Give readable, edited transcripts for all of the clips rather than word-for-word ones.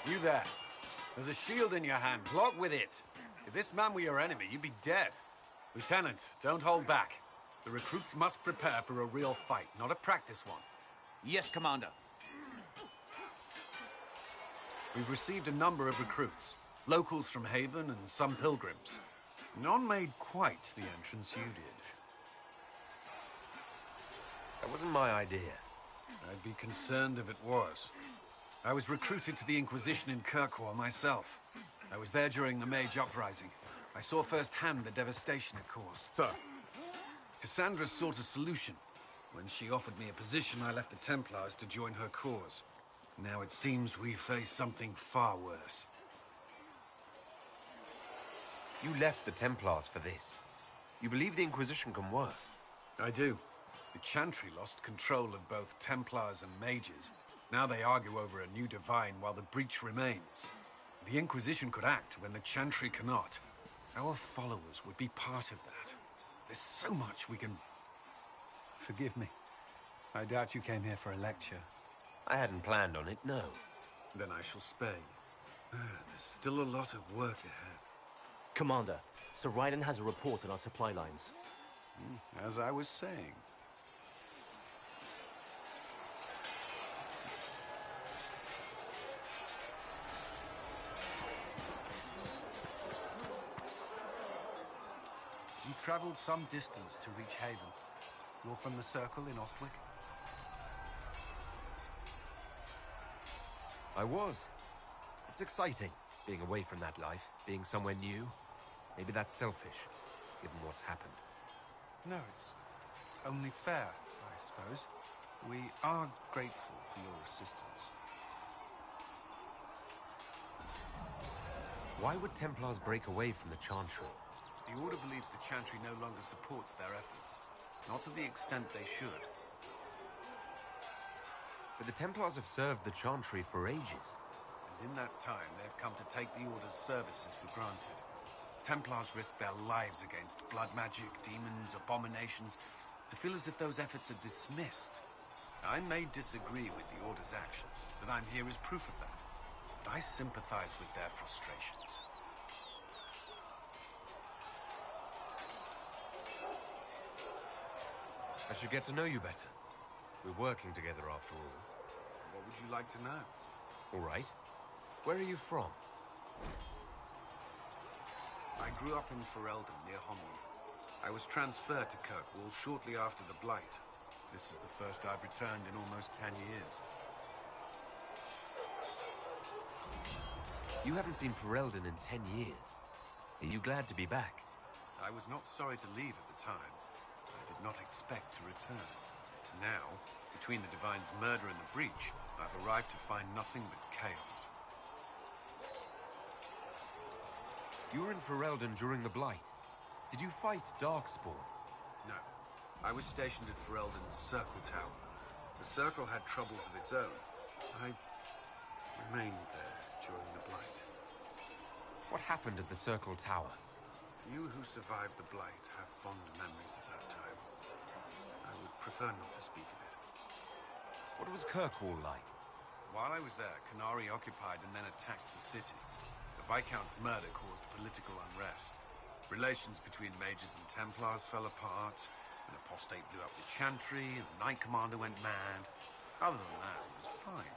You there. There's a shield in your hand. Block with it. If this man were your enemy, you'd be dead. Lieutenant, don't hold back. The recruits must prepare for a real fight, not a practice one. Yes, Commander. We've received a number of recruits. Locals from Haven and some pilgrims. None made quite the entrance you did. That wasn't my idea. I'd be concerned if it was. I was recruited to the Inquisition in Kirkwall myself. I was there during the Mage Uprising. I saw firsthand the devastation it caused. Sir. Cassandra sought a solution. When she offered me a position, I left the Templars to join her cause. Now it seems we face something far worse. You left the Templars for this. You believe the Inquisition can work? I do. The Chantry lost control of both Templars and Mages. Now they argue over a new Divine while the breach remains. The Inquisition could act when the Chantry cannot. Our followers would be part of that. There's so much we can... Forgive me. I doubt you came here for a lecture. I hadn't planned on it, no. Then I shall spare you. There's still a lot of work ahead. Commander, Sir Raiden has a report on our supply lines. As I was saying. You traveled some distance to reach Haven. You're from the Circle in Ostwick? I was. It's exciting, being away from that life, being somewhere new. Maybe that's selfish, given what's happened. No, it's only fair, I suppose. We are grateful for your assistance. Why would Templars break away from the Chantry? The Order believes the Chantry no longer supports their efforts. Not to the extent they should. But the Templars have served the Chantry for ages. And in that time, they've come to take the Order's services for granted. Templars risk their lives against blood magic, demons, abominations, to feel as if those efforts are dismissed. I may disagree with the Order's actions, but I'm here as proof of that. But I sympathize with their frustrations. I should get to know you better. We're working together after all. What would you like to know? All right. Where are you from? I grew up in Ferelden, near Honleath. I was transferred to Kirkwall shortly after the Blight. This is the first I've returned in almost 10 years. You haven't seen Ferelden in 10 years. Are you glad to be back? I was not sorry to leave at the time. I did not expect to return. Now, between the Divine's murder and the breach, I've arrived to find nothing but chaos. You were in Ferelden during the Blight. Did you fight Darkspawn? No. I was stationed at Ferelden's Circle Tower. The Circle had troubles of its own. I remained there during the Blight. What happened at the Circle Tower? Few who survived the Blight have fond memories of that time. I would prefer not to speak of it. What was Kirkwall like? While I was there, Canary occupied and then attacked the city. The Viscount's murder caused political unrest. Relations between mages and Templars fell apart. An apostate blew up the Chantry, and the Knight Commander went mad. Other than that, it was fine.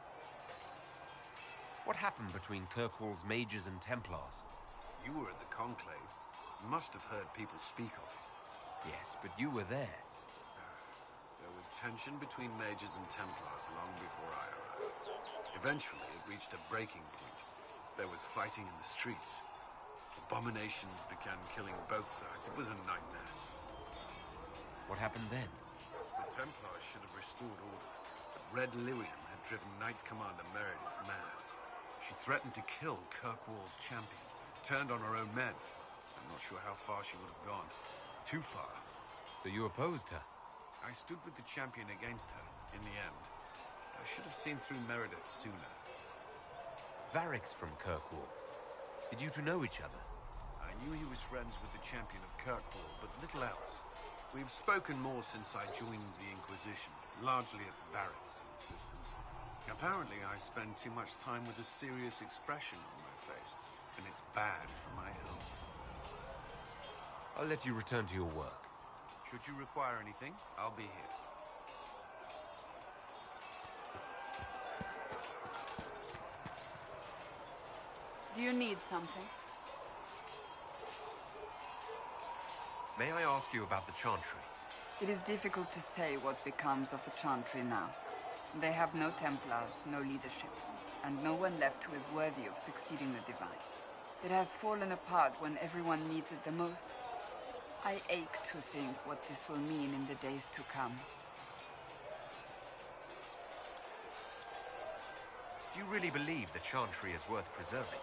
What happened between Kirkwall's mages and Templars? You were at the Conclave. You must have heard people speak of it. Yes, but you were there. There was tension between mages and Templars long before I arrived. Eventually, it reached a breaking point. There was fighting in the streets. Abominations began killing both sides. It was a nightmare. What happened then? The Templars should have restored order, but Red Lyrium had driven Knight Commander Meredith mad. She threatened to kill Kirkwall's champion, turned on her own men. I'm not sure how far she would have gone. Too far. So you opposed her? I stood with the champion against her, in the end. I should have seen through Meredith sooner. Varric's from Kirkwall. Did you two know each other? I knew he was friends with the champion of Kirkwall, but little else. We've spoken more since I joined the Inquisition. largely at barracks and systems. Apparently, I spend too much time with a serious expression on my face, and it's bad for my health. I'll let you return to your work. Should you require anything, I'll be here. Do you need something? May I ask you about the Chantry? It is difficult to say what becomes of the Chantry now. They have no Templars, no leadership, and no one left who is worthy of succeeding the Divine. It has fallen apart when everyone needs it the most. I ache to think what this will mean in the days to come. Do you really believe the Chantry is worth preserving?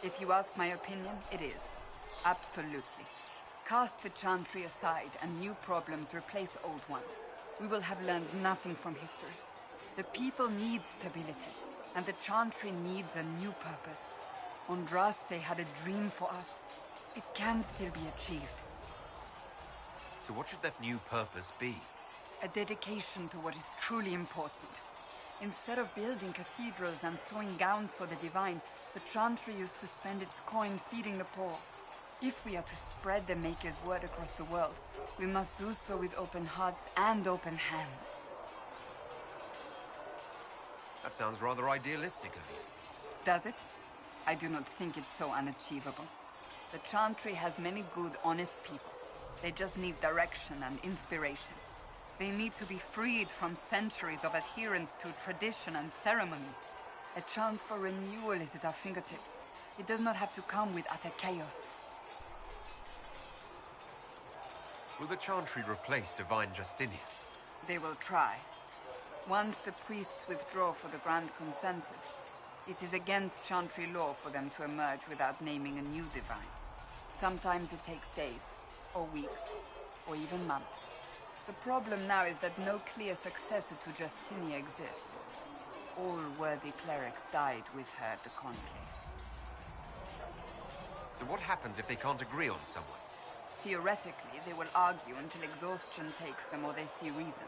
If you ask my opinion, it is. Absolutely. Cast the Chantry aside and new problems replace old ones. We will have learned nothing from history. The people need stability, and the Chantry needs a new purpose. Andraste had a dream for us. It can still be achieved. So what should that new purpose be? A dedication to what is truly important. Instead of building cathedrals and sewing gowns for the Divine, the Chantry used to spend its coin feeding the poor. If we are to spread the Maker's word across the world, we must do so with open hearts and open hands. That sounds rather idealistic of you. Does it? I do not think it's so unachievable. The Chantry has many good, honest people. They just need direction and inspiration. They need to be freed from centuries of adherence to tradition and ceremony. A chance for renewal is at our fingertips. It does not have to come with utter chaos. Will the Chantry replace Divine Justinian? They will try. Once the priests withdraw for the Grand Consensus, it is against Chantry law for them to emerge without naming a new Divine. Sometimes it takes days, or weeks, or even months. The problem now is that no clear successor to Justinia exists. All worthy clerics died with her at the Conclave. So what happens if they can't agree on someone? Theoretically, they will argue until exhaustion takes them or they see reason.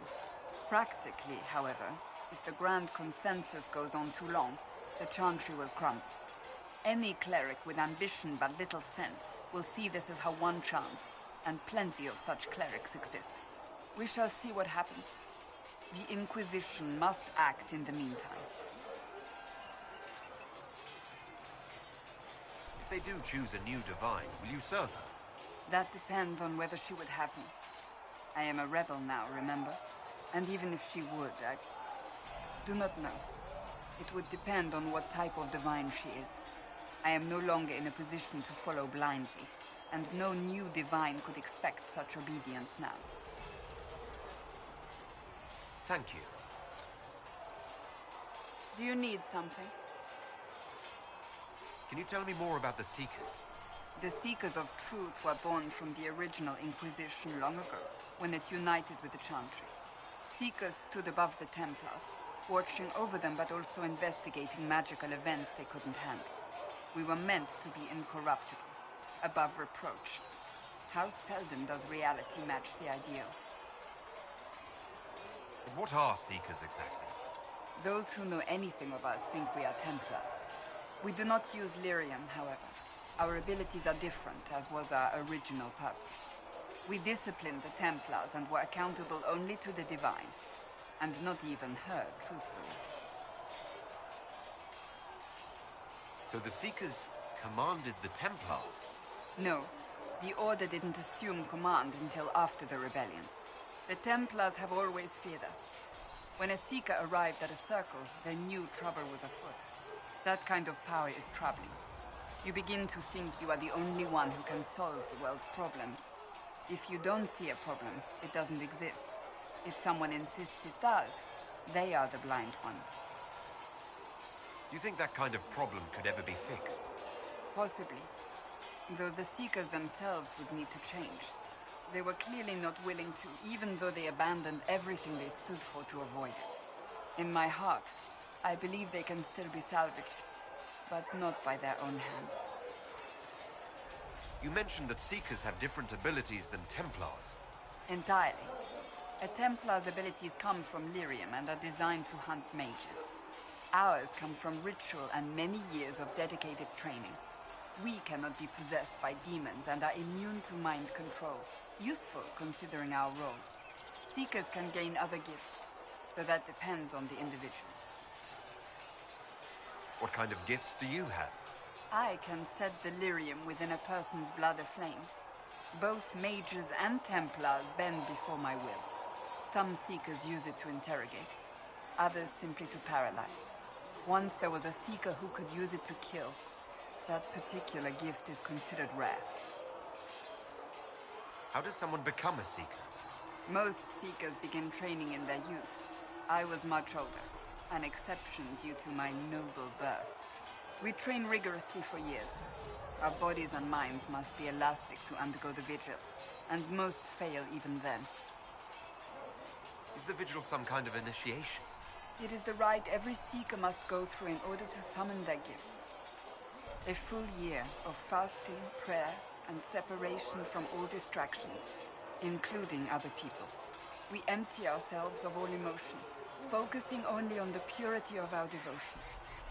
Practically, however, if the Grand Consensus goes on too long, the Chantry will crumble. Any cleric with ambition but little sense will see this as her one chance, and plenty of such clerics exist. We shall see what happens. The Inquisition must act in the meantime. If they do choose a new Divine, will you serve her? That depends on whether she would have me. I am a rebel now, remember? And even if she would, I do not know. It would depend on what type of Divine she is. I am no longer in a position to follow blindly, and no new Divine could expect such obedience now. Thank you. Do you need something? Can you tell me more about the Seekers? The Seekers of Truth were born from the original Inquisition long ago, when it united with the Chantry. Seekers stood above the Templars, watching over them but also investigating magical events they couldn't handle. We were meant to be incorruptible, above reproach. How seldom does reality match the ideal? But what are Seekers exactly? Those who know anything of us think we are Templars. We do not use lyrium, however. Our abilities are different, as was our original purpose. We disciplined the Templars and were accountable only to the Divine, and not even her, truthfully. So the Seekers commanded the Templars? No, the Order didn't assume command until after the rebellion. The Templars have always feared us. When a Seeker arrived at a circle, they knew trouble was afoot. That kind of power is troubling. You begin to think you are the only one who can solve the world's problems. If you don't see a problem, it doesn't exist. If someone insists it does, they are the blind ones. Do you think that kind of problem could ever be fixed? Possibly. Though the Seekers themselves would need to change. They were clearly not willing to, even though they abandoned everything they stood for to avoid it. In my heart, I believe they can still be salvaged, but not by their own hands. You mentioned that Seekers have different abilities than Templars. Entirely. A Templar's abilities come from lyrium and are designed to hunt mages. Ours come from ritual and many years of dedicated training. We cannot be possessed by demons and are immune to mind control. Useful considering our role. Seekers can gain other gifts, though that depends on the individual. What kind of gifts do you have? I can set the lyrium within a person's blood aflame. Both mages and Templars bend before my will. Some Seekers use it to interrogate, others simply to paralyze. Once there was a Seeker who could use it to kill. That particular gift is considered rare. How does someone become a Seeker? Most Seekers begin training in their youth. I was much older, an exception due to my noble birth. We train rigorously for years. Our bodies and minds must be elastic to undergo the vigil, and most fail even then. Is the vigil some kind of initiation? It is the rite every Seeker must go through in order to summon their gifts. A full year of fasting, prayer, and separation from all distractions, including other people. We empty ourselves of all emotion, focusing only on the purity of our devotion.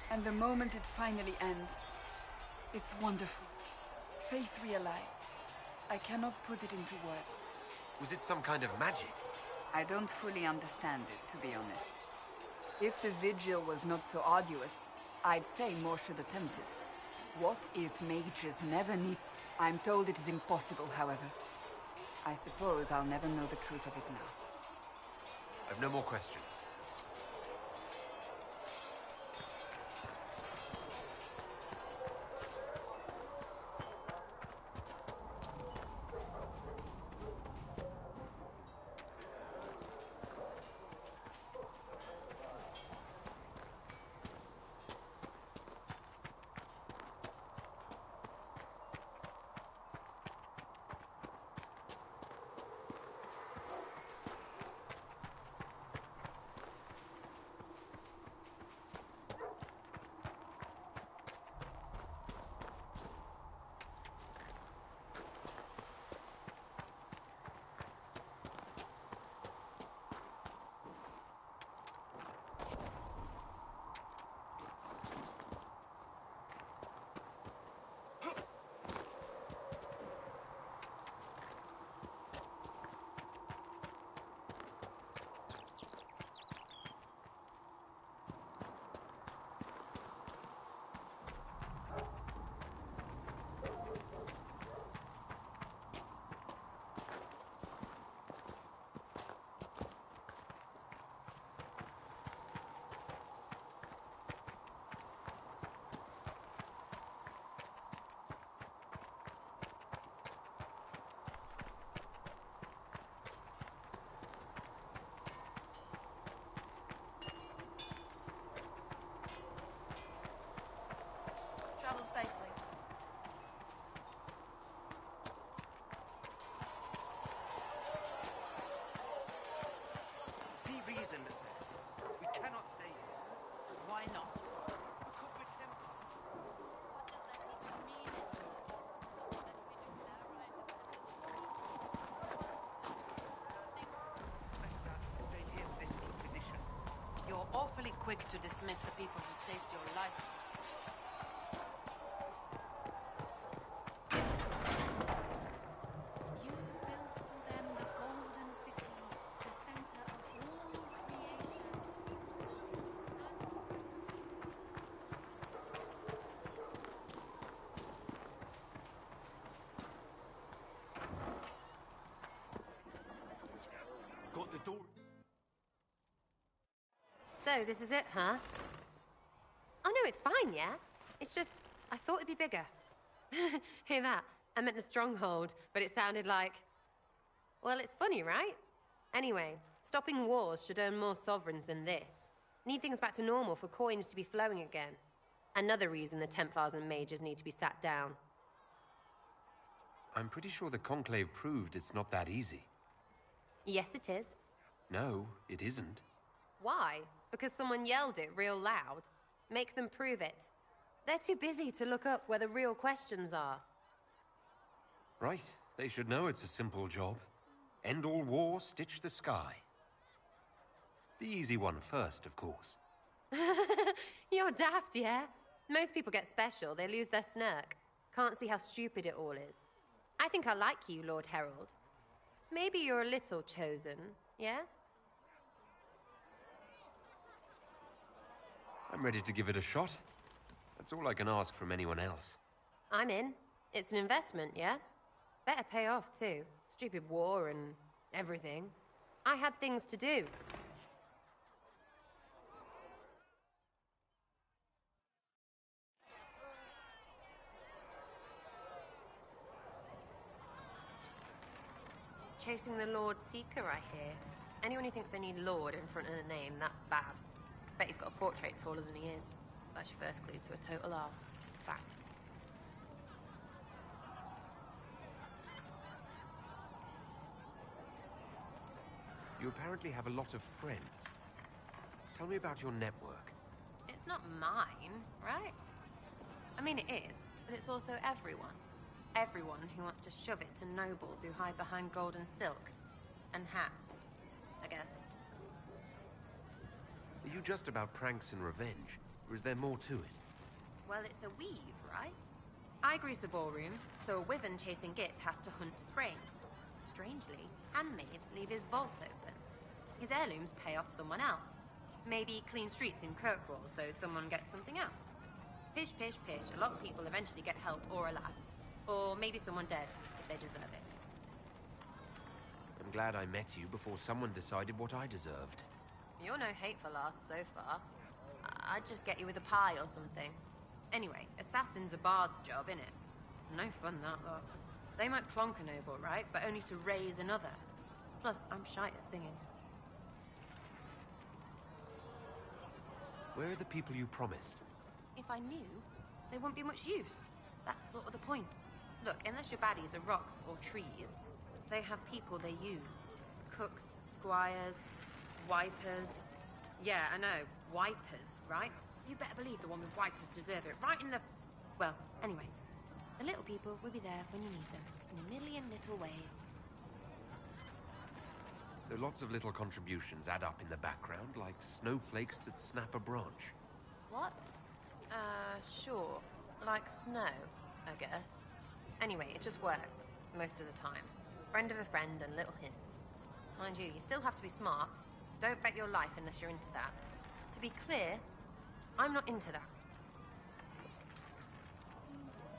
And the moment it finally ends, it's wonderful. Faith realized. I cannot put it into words. Was it some kind of magic? I don't fully understand it, to be honest. If the vigil was not so arduous, I'd say more should attempt it. What if mages never need... I'm told it is impossible, however. I suppose I'll never know the truth of it now. I've no more questions. Travel safely. See reason, sir. We cannot stay here. Why not? Because we're Templars. What does that even mean? Expect us to stay here for this Inquisition. You're awfully quick to dismiss the people who saved your life. You built for them the golden city, the center of all creation. Got the door. So, this is it, huh? Oh, no, it's fine, yeah? It's just, I thought it'd be bigger. Hear that? I meant the stronghold, but it sounded like... Well, it's funny, right? Anyway, stopping wars should earn more sovereigns than this. Need things back to normal for coins to be flowing again. Another reason the Templars and mages need to be sat down. I'm pretty sure the Conclave proved it's not that easy. Yes, it is. No, it isn't. Why? Because someone yelled it real loud? Make them prove it. They're too busy to look up where the real questions are. Right, they should know it's a simple job. End all war, stitch the sky. The easy one first, of course. You're daft, yeah? Most people get special, they lose their snark. Can't see how stupid it all is. I think I like you, Lord Herald. Maybe you're a little chosen, yeah? I'm ready to give it a shot. That's all I can ask from anyone else. I'm in. It's an investment, yeah? Better pay off, too. Stupid war and everything. I had things to do. Chasing the Lord Seeker, I hear. Anyone who thinks they need Lord in front of the name, that's bad. Bet he's got a portrait taller than he is. That's your first clue to a total arse. Fact. You apparently have a lot of friends. Tell me about your network. It's not mine, right? I mean, it is, but it's also everyone. Everyone who wants to shove it to nobles who hide behind gold and silk. And hats, I guess. Are you just about pranks and revenge, or is there more to it? Well, it's a weave, right? I grease a ballroom, so a wyvern chasing Git has to hunt sprained. Strangely, handmaids leave his vault open. His heirlooms pay off someone else. Maybe clean streets in Kirkwall, so someone gets something else. Pish, pish, pish. A lot of people eventually get help or a laugh. Or maybe someone dead, if they deserve it. I'm glad I met you before someone decided what I deserved. You're no hateful ass so far. I'd just get you with a pie or something. Anyway, assassin's a bard's job, innit? No fun, that lot. They might plonk a noble, right? But only to raise another. Plus, I'm shite at singing. Where are the people you promised? If I knew, they wouldn't be much use. That's sort of the point. Look, unless your baddies are rocks or trees, they have people they use. Cooks, squires, wipers. Yeah, I know, wipers, right? You better believe the one with wipers deserve it, right in the... Well, anyway. The little people will be there when you need them, in a million little ways. So lots of little contributions add up in the background, like snowflakes that snap a branch. What? Sure. Like snow, I guess. Anyway, it just works, most of the time. Friend of a friend and little hints. Mind you, you still have to be smart. Don't bet your life unless you're into that. To be clear, I'm not into that.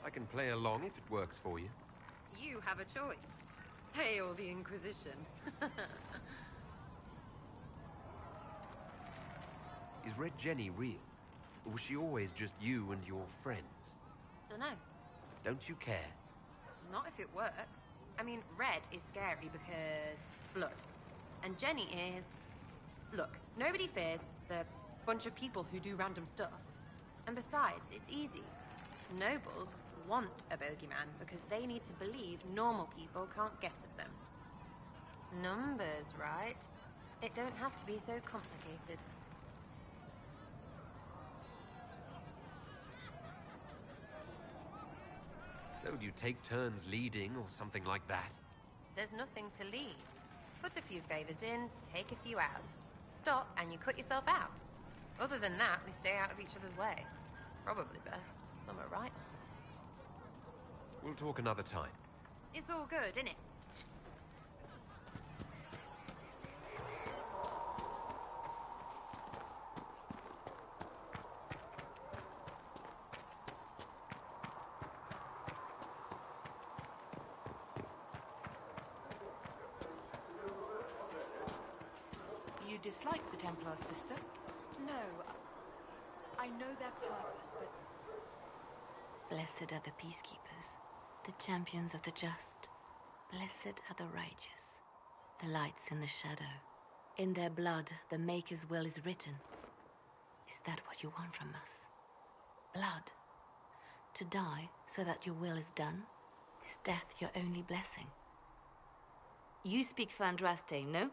I can play along if it works for you. You have a choice. Hail the Inquisition. Is Red Jenny real? Or was she always just you and your friends? Dunno. Don't you care? Not if it works. I mean, Red is scary because... blood. And Jenny is... Look, nobody fears the bunch of people who do random stuff. And besides, it's easy. Nobles want a bogeyman because they need to believe normal people can't get at them. Numbers, right? It don't have to be so complicated. So do you take turns leading or something like that? There's nothing to lead. Put a few favors in, take a few out. Stop and you cut yourself out. Other than that, we stay out of each other's way. Probably best. Some are right answers. We'll talk another time. It's all good, innit? You dislike the Templars, sister? No. I know their purpose, but... Blessed are the peacekeepers, the champions of the just. Blessed are the righteous, the lights in the shadow. In their blood, the Maker's will is written. Is that what you want from us? Blood. To die so that your will is done? Is death your only blessing? You speak for Andraste, no?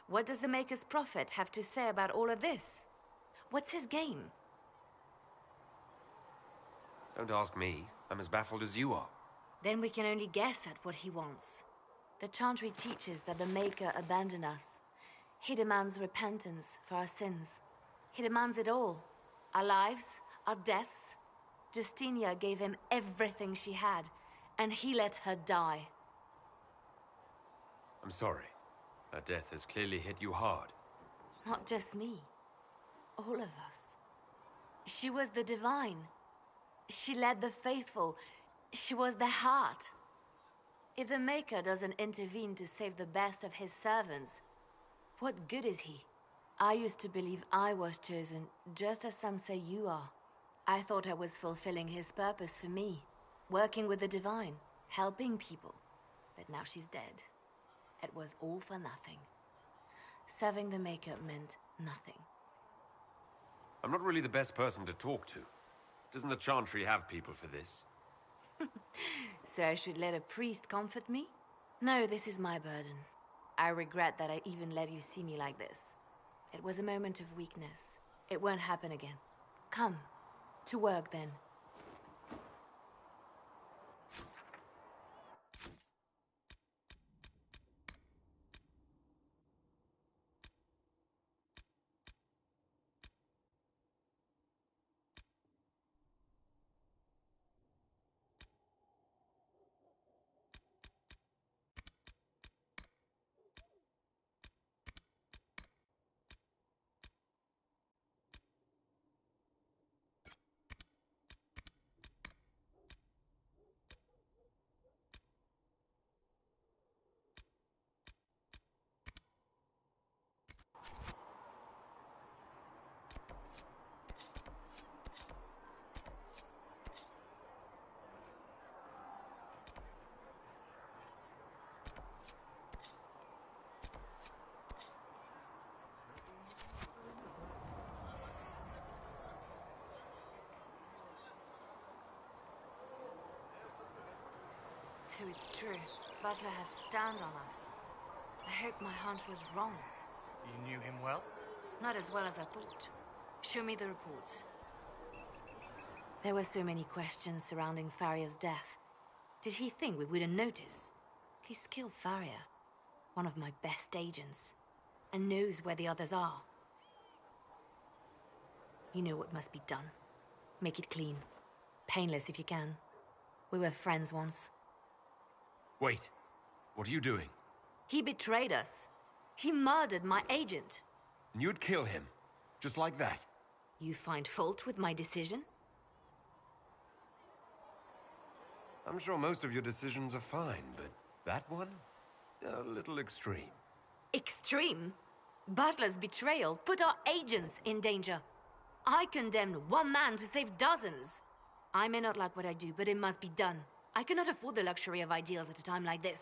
What does the Maker's prophet have to say about all of this? What's his game? Don't ask me. I'm as baffled as you are. Then we can only guess at what he wants. The Chantry teaches that the Maker abandoned us. He demands repentance for our sins. He demands it all. Our lives, our deaths. Justinia gave him everything she had, and he let her die. I'm sorry. Her death has clearly hit you hard. Not just me. All of us. She was the divine. She led the faithful. She was the heart. If the Maker doesn't intervene to save the best of his servants, what good is he? I used to believe I was chosen, just as some say you are. I thought I was fulfilling his purpose for me, working with the divine, helping people. But now she's dead. It was all for nothing. Serving the Maker meant nothing. I'm not really the best person to talk to. Doesn't the Chantry have people for this? So I should let a priest comfort me? No, this is my burden. I regret that I even let you see me like this. It was a moment of weakness. It won't happen again. Come, to work then. So it's true. Butler has stand on us. I hope my hunch was wrong. You knew him well? Not as well as I thought. Show me the reports. There were so many questions surrounding Farria's death. Did he think we wouldn't notice? He's killed Farria, one of my best agents, and knows where the others are. You know what must be done. Make it clean. Painless if you can. We were friends once. Wait. What are you doing? He betrayed us. He murdered my agent. And you'd kill him? Just like that? You find fault with my decision? I'm sure most of your decisions are fine, but that one? A little extreme. Extreme? Butler's betrayal put our agents in danger. I condemned one man to save dozens. I may not like what I do, but it must be done. I cannot afford the luxury of ideals at a time like this.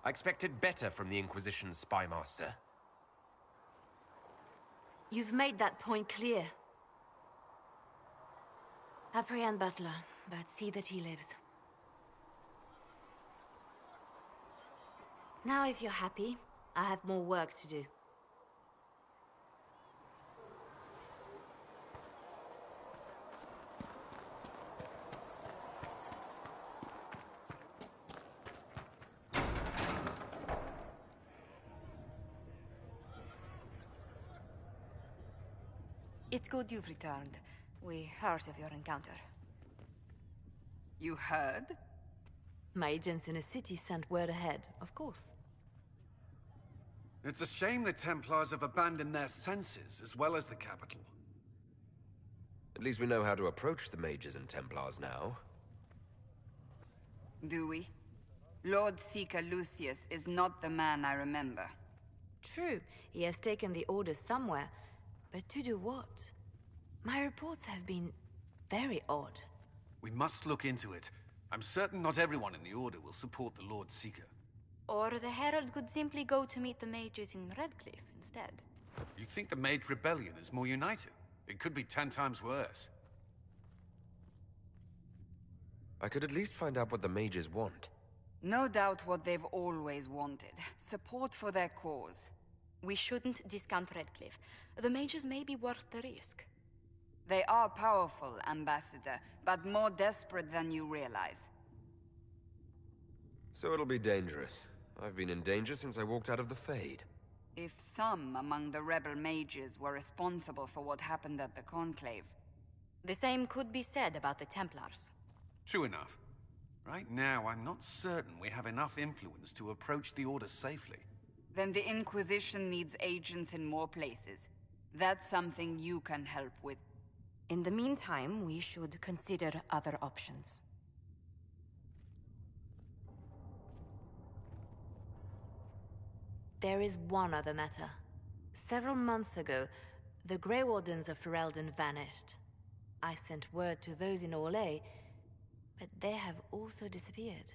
I expected better from the Inquisition's spy master. You've made that point clear. Apprehend Butler, but see that he lives. Now, if you're happy, I have more work to do. It's good you've returned. We heard of your encounter. You heard? My agents in a city sent word ahead, of course. It's a shame the Templars have abandoned their senses, as well as the capital. At least we know how to approach the Mages and Templars now. Do we? Lord Seeker Lucius is not the man I remember. True, he has taken the orders somewhere, but to do what? My reports have been very odd. We must look into it. I'm certain not everyone in the Order will support the Lord Seeker. Or the Herald could simply go to meet the mages in Redcliffe instead. You think the Mage Rebellion is more united? It could be 10 times worse. I could at least find out what the Mages want. No doubt what they've always wanted. Support for their cause. We shouldn't discount Redcliffe. The mages may be worth the risk. They are powerful, Ambassador, but more desperate than you realize. So it'll be dangerous. I've been in danger since I walked out of the Fade. If some among the rebel mages were responsible for what happened at the Conclave... The same could be said about the Templars. True enough. Right now, I'm not certain we have enough influence to approach the Order safely. Then the Inquisition needs agents in more places. That's something you can help with. In the meantime, we should consider other options. There is one other matter. Several months ago, the Grey Wardens of Ferelden vanished. I sent word to those in Orlais, but they have also disappeared.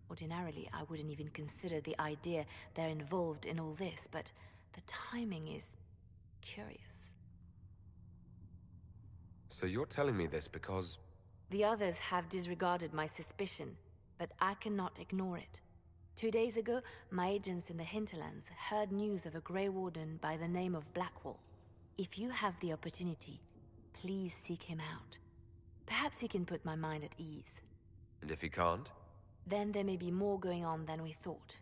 Ordinarily, I wouldn't even consider the idea they're involved in all this, but the timing is curious. So you're telling me this because... The others have disregarded my suspicion, but I cannot ignore it. 2 days ago, my agents in the hinterlands heard news of a Grey Warden by the name of Blackwall. If you have the opportunity, please seek him out. Perhaps he can put my mind at ease. And if he can't? Then there may be more going on than we thought.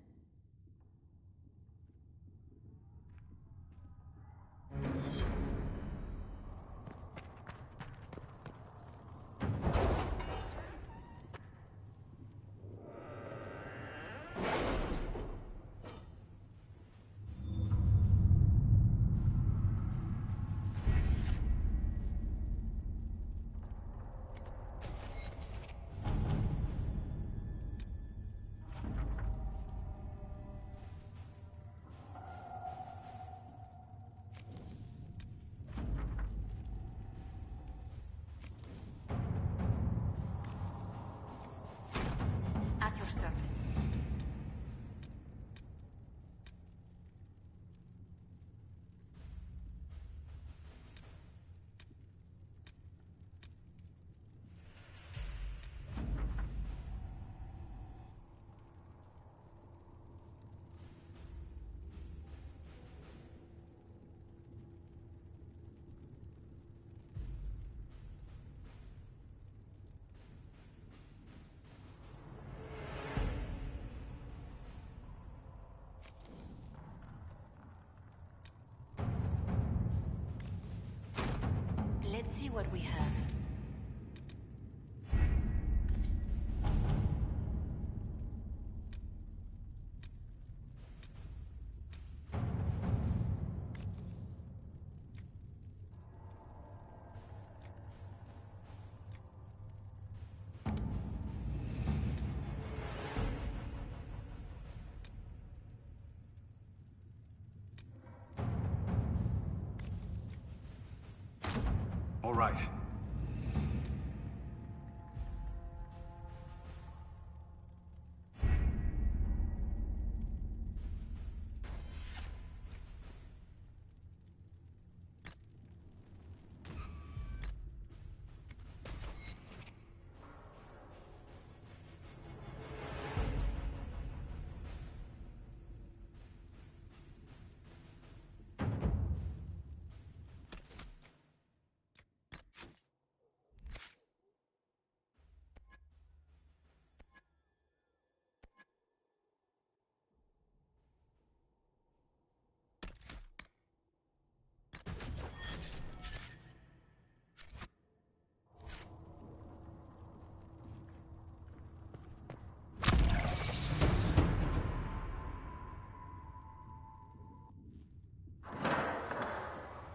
At your service. Let's see what we have. All right.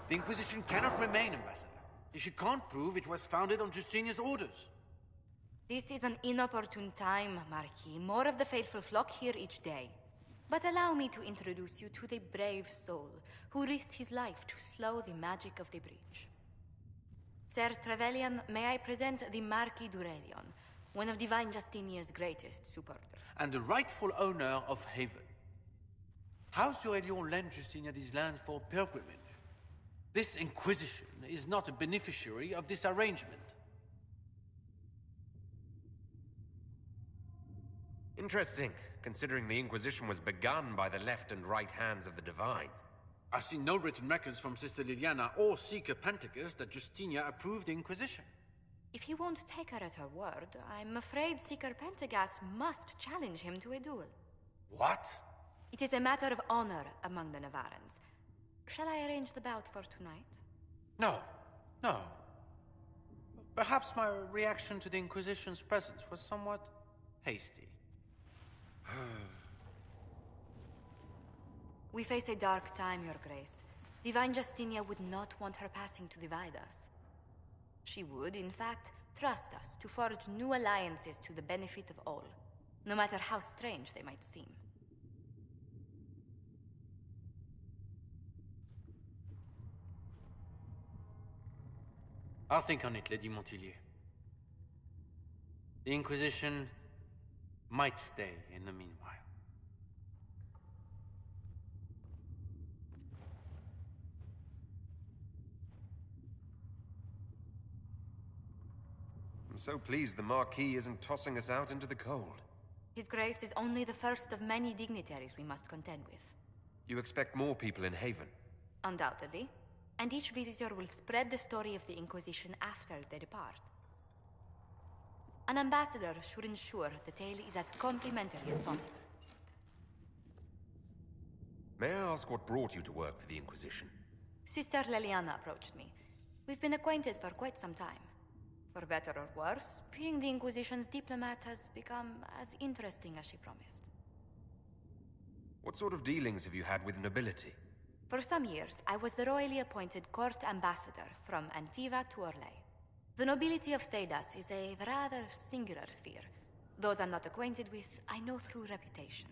The Inquisition cannot remain, Ambassador, if you can't prove it was founded on Justinian's orders. This is an inopportune time, Marquis. More of the faithful flock here each day. But allow me to introduce you to the brave soul who risked his life to slow the magic of the breach. Sir Trevelyan, may I present the Marquis d'Aurelion, one of Divine Justinia's greatest supporters. And the rightful owner of Haven. House d'Aurelion lent Justinia these lands for pilgrimage. This Inquisition is not a beneficiary of this arrangement. Interesting, considering the Inquisition was begun by the left and right hands of the Divine. I've seen no written records from Sister Liliana or Seeker Pentecost that Justinia approved the Inquisition. If you won't take her at her word, I'm afraid Seeker Pentagast must challenge him to a duel. What? It is a matter of honor among the Navarans. Shall I arrange the bout for tonight? No, no. Perhaps my reaction to the Inquisition's presence was somewhat hasty. We face a dark time, Your Grace. Divine Justinia would not want her passing to divide us. She would, in fact, trust us to forge new alliances to the benefit of all, no matter how strange they might seem. I'll think on it, Lady Montilyet. The Inquisition might stay in the meanwhile. I'm so pleased the Marquis isn't tossing us out into the cold. His Grace is only the first of many dignitaries we must contend with. You expect more people in Haven? Undoubtedly. And each visitor will spread the story of the Inquisition after they depart. An ambassador should ensure the tale is as complimentary as possible. May I ask what brought you to work for the Inquisition? Sister Leliana approached me. We've been acquainted for quite some time. For better or worse, being the Inquisition's diplomat has become as interesting as she promised. What sort of dealings have you had with nobility? For some years, I was the royally appointed court ambassador from Antiva to Orlais. The nobility of Thedas is a rather singular sphere. Those I'm not acquainted with, I know through reputation.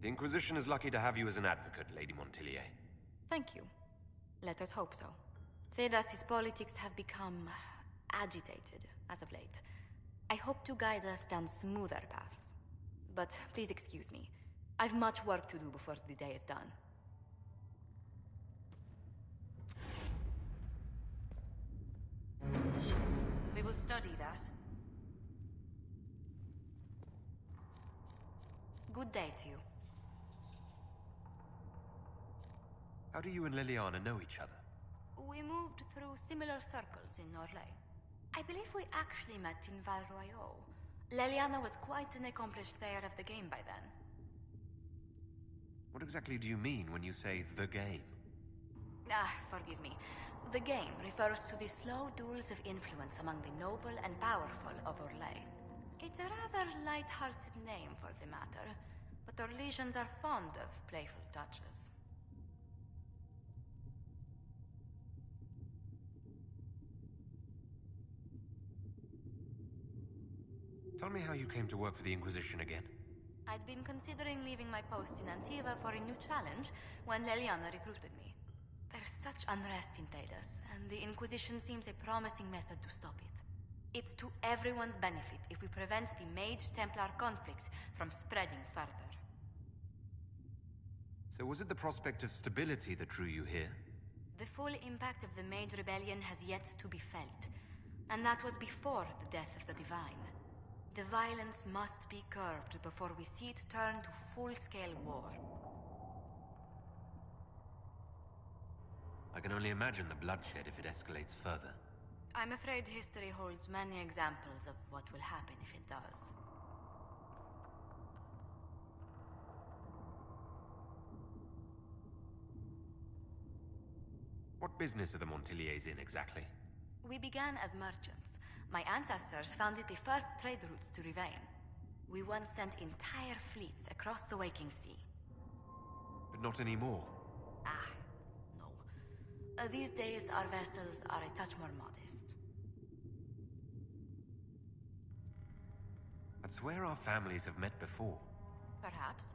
The Inquisition is lucky to have you as an advocate, Lady Montilyet. Thank you. Let us hope so. Thedas' politics have become agitated as of late. I hope to guide us down smoother paths. But please excuse me. I've much work to do before the day is done. We will study that. Good day to you. How do you and Leliana know each other? We moved through similar circles in Orlais. I believe we actually met in Val Royeaux. Leliana was quite an accomplished player of the game by then. What exactly do you mean when you say the game? Forgive me. The game refers to the slow duels of influence among the noble and powerful of Orlais. It's a rather light-hearted name for the matter, but Orlesians are fond of playful touches. Tell me how you came to work for the Inquisition again. I'd been considering leaving my post in Antiva for a new challenge when Leliana recruited me. There's such unrest in Thedas, and the Inquisition seems a promising method to stop it. It's to everyone's benefit if we prevent the Mage-Templar conflict from spreading further. So was it the prospect of stability that drew you here? The full impact of the Mage Rebellion has yet to be felt, and that was before the death of the Divine. The violence must be curbed before we see it turn to full-scale war. I can only imagine the bloodshed if it escalates further. I'm afraid history holds many examples of what will happen if it does. What business are the Montilyets in exactly? We began as merchants. My ancestors founded the first trade routes to Rivain. We once sent entire fleets across the Waking Sea. But not anymore. No. These days, our vessels are a touch more modest. I'd swear our families have met before. Perhaps.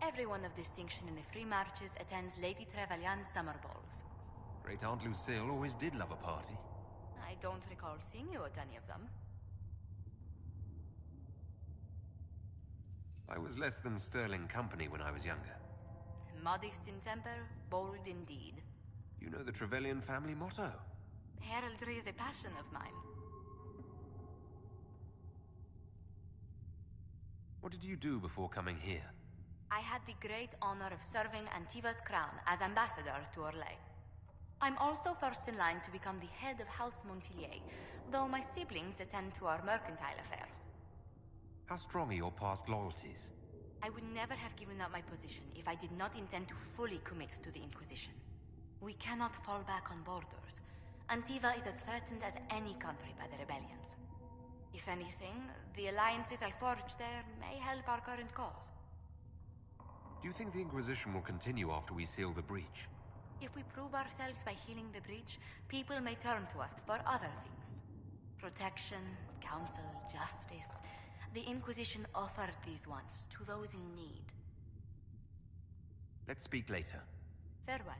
Everyone of distinction in the Free Marches attends Lady Trevelyan's summer balls. Great Aunt Lucille always did love a party. I don't recall seeing you at any of them. I was less than sterling company when I was younger. Modest in temper, bold in deed. You know the Trevelyan family motto? Heraldry is a passion of mine. What did you do before coming here? I had the great honor of serving Antiva's crown as ambassador to Orlais. I'm also first in line to become the head of House Montilyet, though my siblings attend to our mercantile affairs. How strong are your past loyalties? I would never have given up my position if I did not intend to fully commit to the Inquisition. We cannot fall back on borders. Antiva is as threatened as any country by the rebellions. If anything, the alliances I forged there may help our current cause. Do you think the Inquisition will continue after we seal the breach? If we prove ourselves by healing the breach, people may turn to us for other things. Protection, counsel, justice. The Inquisition offered these once to those in need. Let's speak later. Farewell.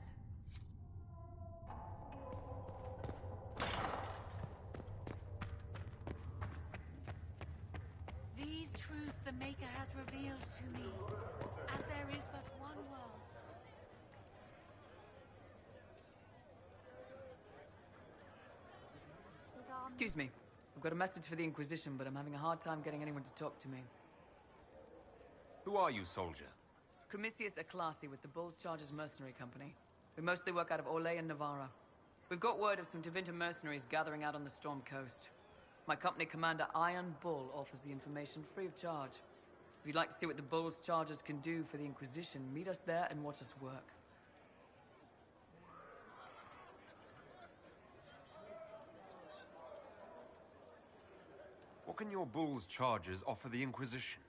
These truths the Maker has revealed to me, as there is but one world. Excuse me. I've got a message for the Inquisition, but I'm having a hard time getting anyone to talk to me. Who are you, soldier? Cremisius Aclasi with the Bull's Chargers Mercenary Company. We mostly work out of Orlais and Navarra. We've got word of some Tevinter mercenaries gathering out on the Storm Coast. My company commander, Iron Bull, offers the information free of charge. If you'd like to see what the Bull's Chargers can do for the Inquisition, meet us there and watch us work. What can your Bull's Chargers offer the Inquisition?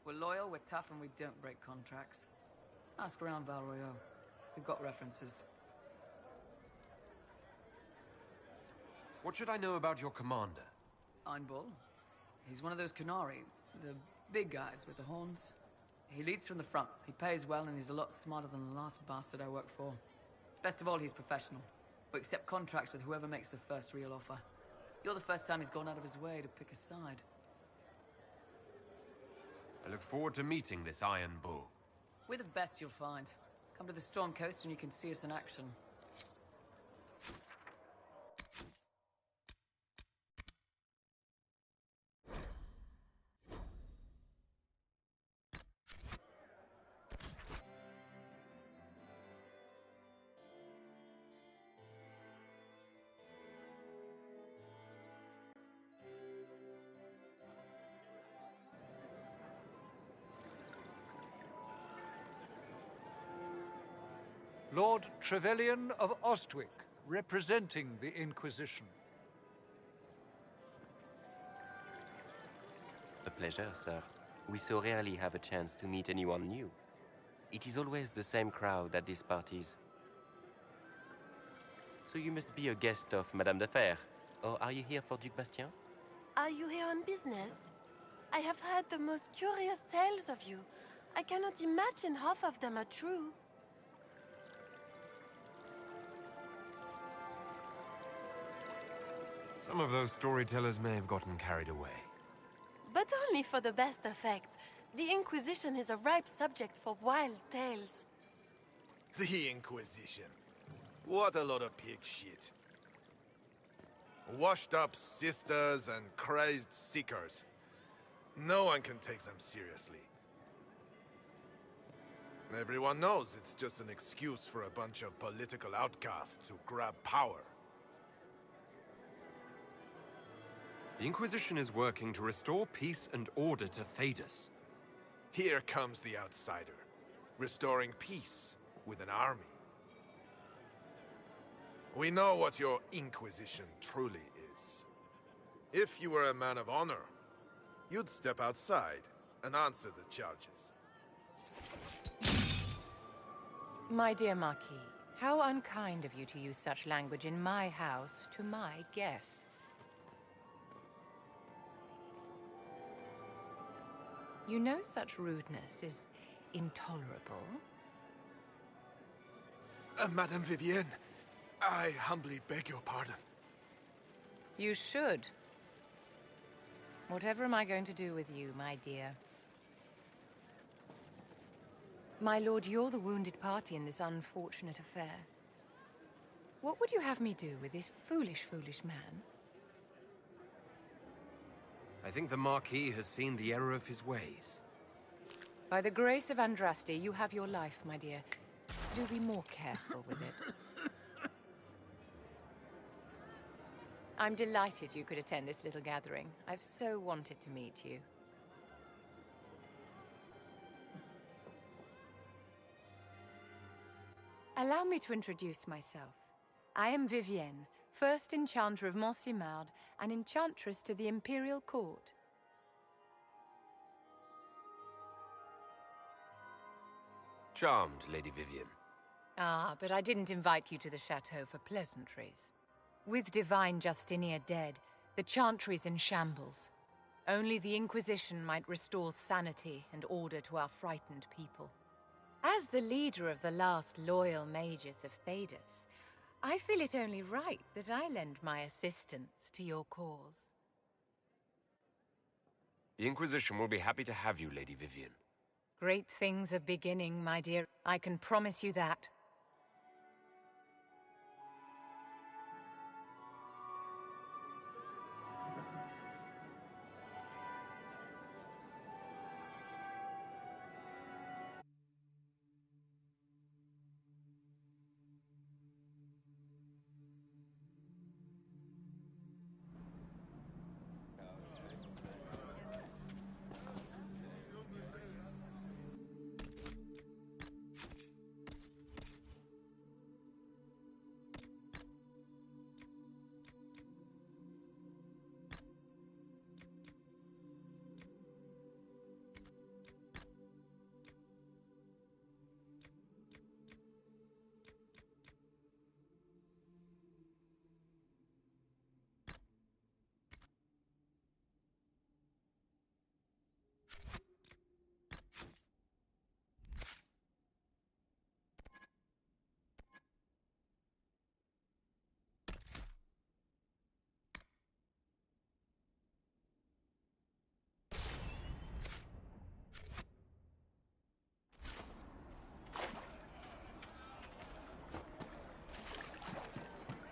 We're loyal, we're tough, and we don't break contracts. Ask around Val Royeaux. We've got references. What should I know about your commander? Iron Bull. He's one of those Kunari, the big guys with the horns. He leads from the front. He pays well, and he's a lot smarter than the last bastard I worked for. Best of all, he's professional. We accept contracts with whoever makes the first real offer. You're the first time he's gone out of his way to pick a side. I look forward to meeting this Iron Bull. We're the best you'll find. Come to the Storm Coast and you can see us in action. Lord Trevelyan of Ostwick, representing the Inquisition. A pleasure, sir. We so rarely have a chance to meet anyone new. It is always the same crowd at these parties. So you must be a guest of Madame de Fer, or are you here for Duc Bastien? Are you here on business? I have heard the most curious tales of you. I cannot imagine half of them are true. Some of those storytellers may have gotten carried away. But only for the best effect. The Inquisition is a ripe subject for wild tales. The Inquisition. What a lot of pig shit. Washed up sisters and crazed seekers. No one can take them seriously. Everyone knows it's just an excuse for a bunch of political outcasts to grab power. The Inquisition is working to restore peace and order to Thedas. Here comes the outsider, restoring peace with an army. We know what your Inquisition truly is. If you were a man of honor, you'd step outside and answer the charges. My dear Marquis, how unkind of you to use such language in my house to my guests. You know such rudeness is intolerable. Madame Vivienne, I humbly beg your pardon. You should. Whatever am I going to do with you, my dear? My lord, you're the wounded party in this unfortunate affair. What would you have me do with this foolish, foolish man? I think the Marquis has seen the error of his ways. By the grace of Andraste, you have your life, my dear. Do be more careful with it. I'm delighted you could attend this little gathering. I've so wanted to meet you. Allow me to introduce myself. I am Vivienne, first Enchanter of Montsimard and Enchantress to the Imperial Court. Charmed, Lady Vivienne. Ah, but I didn't invite you to the chateau for pleasantries. With Divine Justinia dead, the Chantry's in shambles. Only the Inquisition might restore sanity and order to our frightened people. As the leader of the last loyal mages of Thedas, I feel it only right that I lend my assistance to your cause. The Inquisition will be happy to have you, Lady Vivienne. Great things are beginning, my dear. I can promise you that.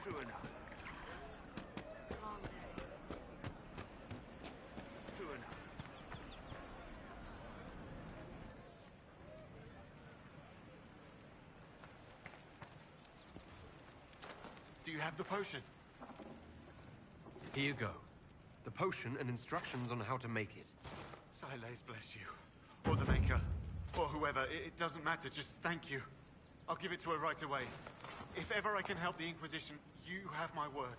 True enough. Wrong day. True enough. Do you have the potion? Here you go. The potion and instructions on how to make it. Silas bless you. Or the Maker. Or whoever. It doesn't matter. Just thank you. I'll give it to her right away. If ever I can help the Inquisition, you have my word.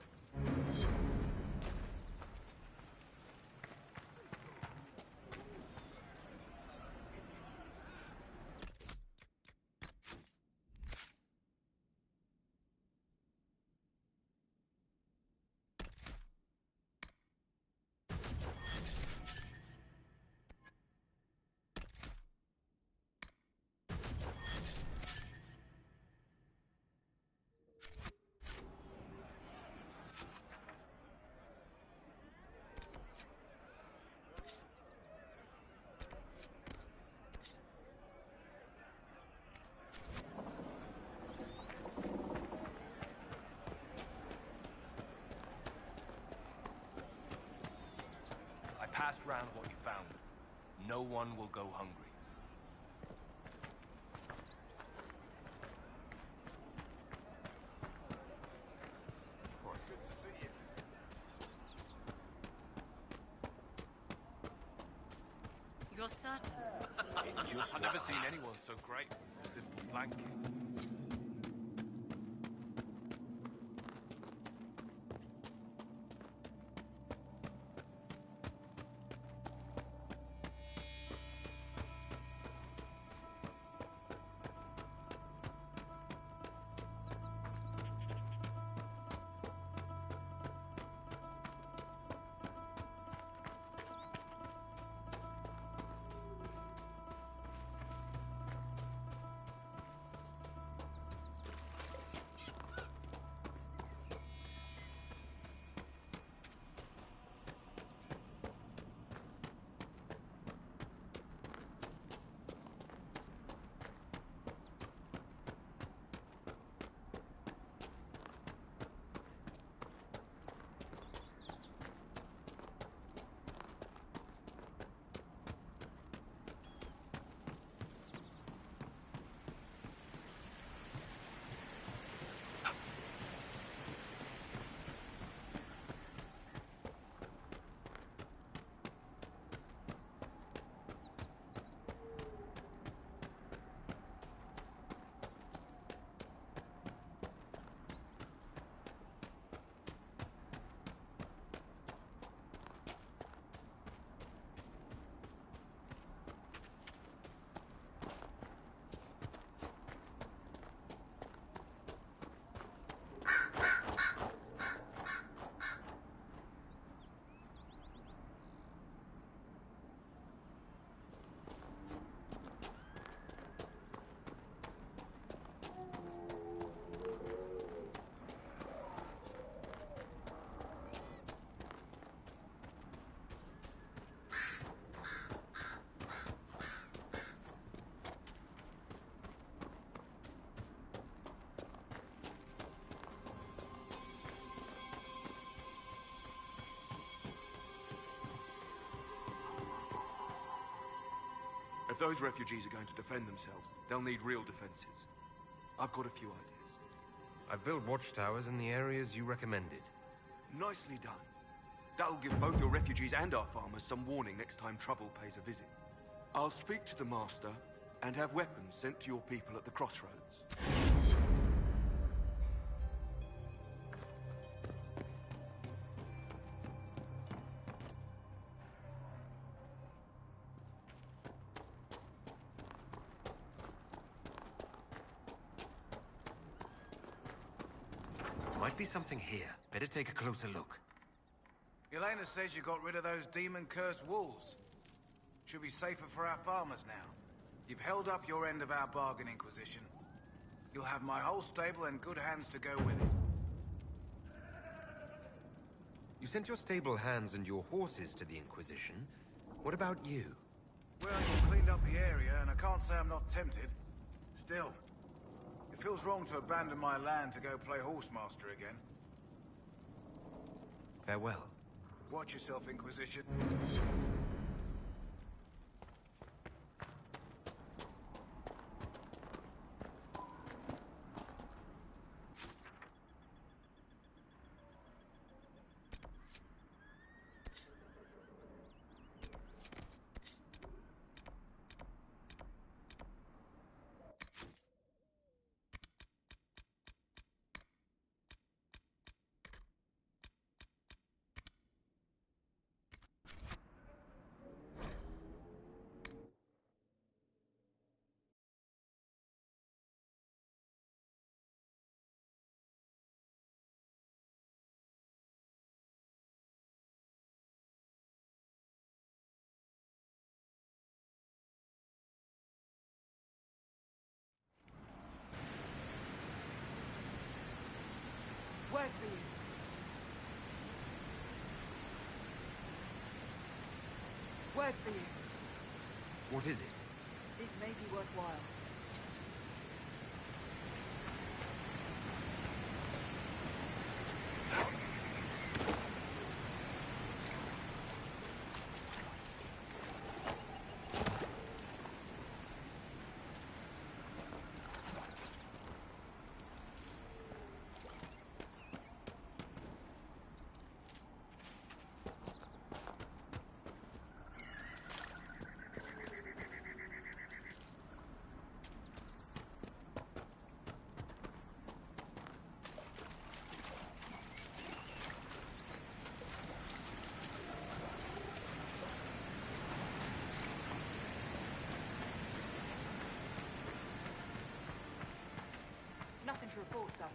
Pass round what you found. No one will go hungry. Good to see you. You're certain? I've never seen anyone so great. Simple flanking. those refugees are going to defend themselves, they'll need real defenses. I've got a few ideas. I've built watchtowers in the areas you recommended. Nicely done. That'll give both your refugees and our farmers some warning next time trouble pays a visit. I'll speak to the Master and have weapons sent to your people at the crossroads. Might be something here. Better take a closer look. Elena says you got rid of those demon-cursed wolves. Should be safer for our farmers now. You've held up your end of our bargain, Inquisition. You'll have my whole stable in good hands to go with it. You sent your stable hands and your horses to the Inquisition. What about you? Well, you've cleaned up the area, and I can't say I'm not tempted. Still, it feels wrong to abandon my land to go play horsemaster again. Farewell. Watch yourself, Inquisition. Word for you. Word for you. What is it? This may be worthwhile. Nothing to report, sir.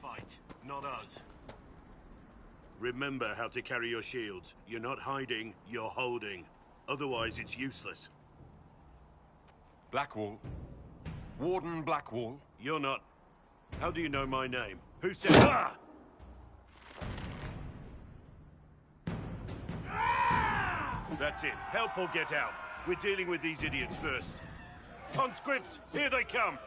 Fight, not us. Remember how to carry your shields. You're not hiding, you're holding. Otherwise, it's useless. Blackwall. Warden Blackwall. You're not. How do you know my name? Who said... Ah! That's it. Help or get out. We're dealing with these idiots first. Conscripts, here they come!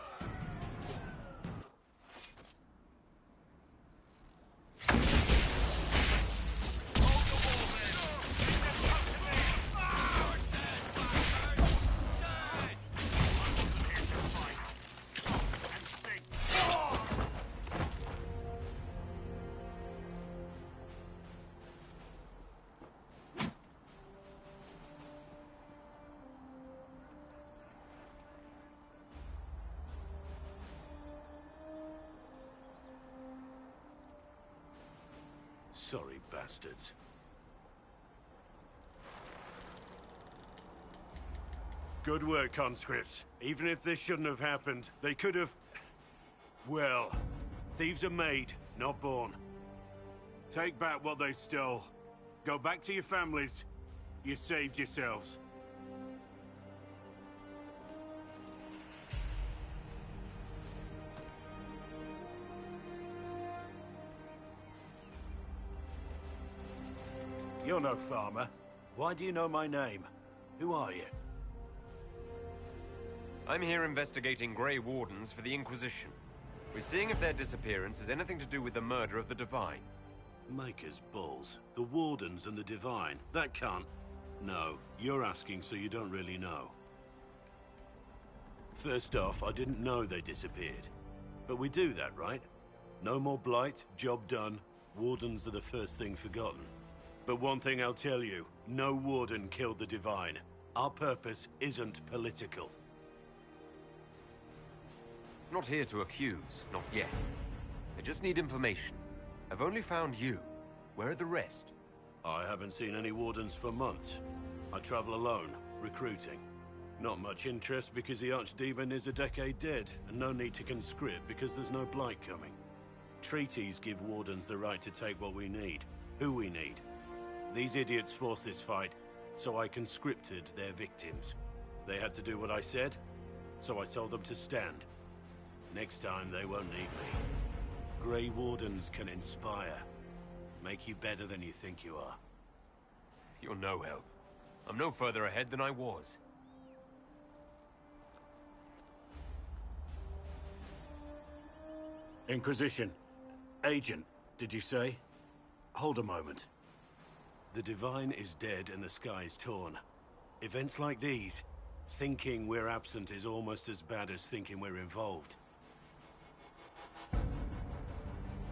Sorry, bastards. Good work, conscripts. Even if this shouldn't have happened, they could have... Well, thieves are made, not born. Take back what they stole. Go back to your families. You saved yourselves. You're no farmer. Why do you know my name? Who are you? I'm here investigating Grey Wardens for the Inquisition. We're seeing if their disappearance has anything to do with the murder of the Divine. Maker's balls. The Wardens and the Divine. That can't... No, you're asking so you don't really know. First off, I didn't know they disappeared. But we do that, right? No more blight, job done. Wardens are the first thing forgotten. But one thing I'll tell you, no Warden killed the Divine. Our purpose isn't political. Not here to accuse, not yet. I just need information. I've only found you. Where are the rest? I haven't seen any Wardens for months. I travel alone, recruiting. Not much interest because the Archdemon is a decade dead, and no need to conscript because there's no blight coming. Treaties give Wardens the right to take what we need, who we need. These idiots forced this fight, so I conscripted their victims. They had to do what I said, so I told them to stand. Next time, they won't need me. Grey Wardens can inspire. Make you better than you think you are. You're no help. I'm no further ahead than I was. Inquisition. Agent, did you say? Hold a moment. The Divine is dead and the sky is torn. Events like these, thinking we're absent is almost as bad as thinking we're involved.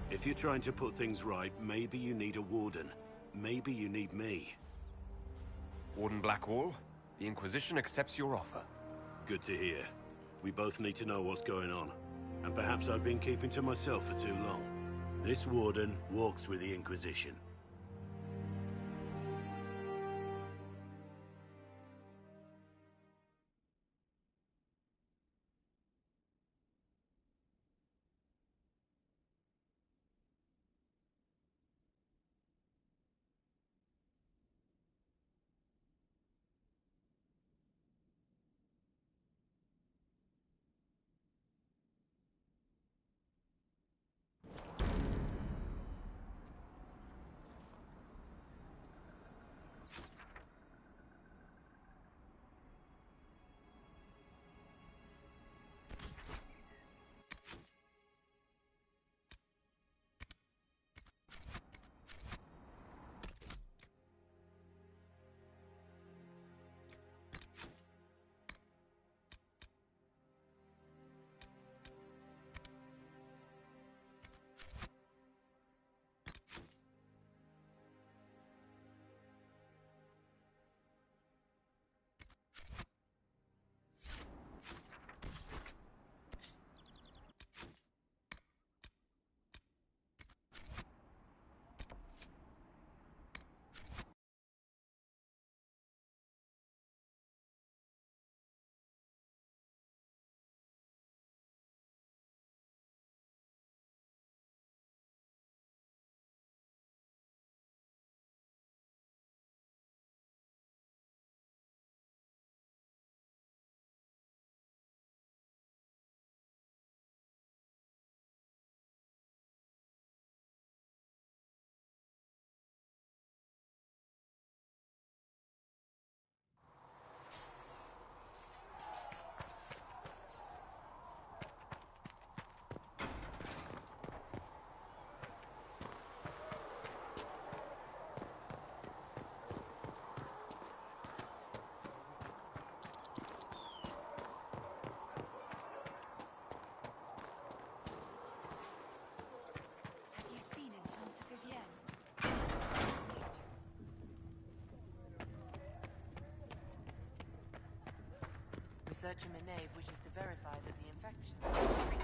If you're trying to put things right, maybe you need a Warden. Maybe you need me. Warden Blackwall, the Inquisition accepts your offer. Good to hear. We both need to know what's going on. And perhaps I've been keeping to myself for too long. This Warden walks with the Inquisition. Researcher Menave wishes to verify that the infection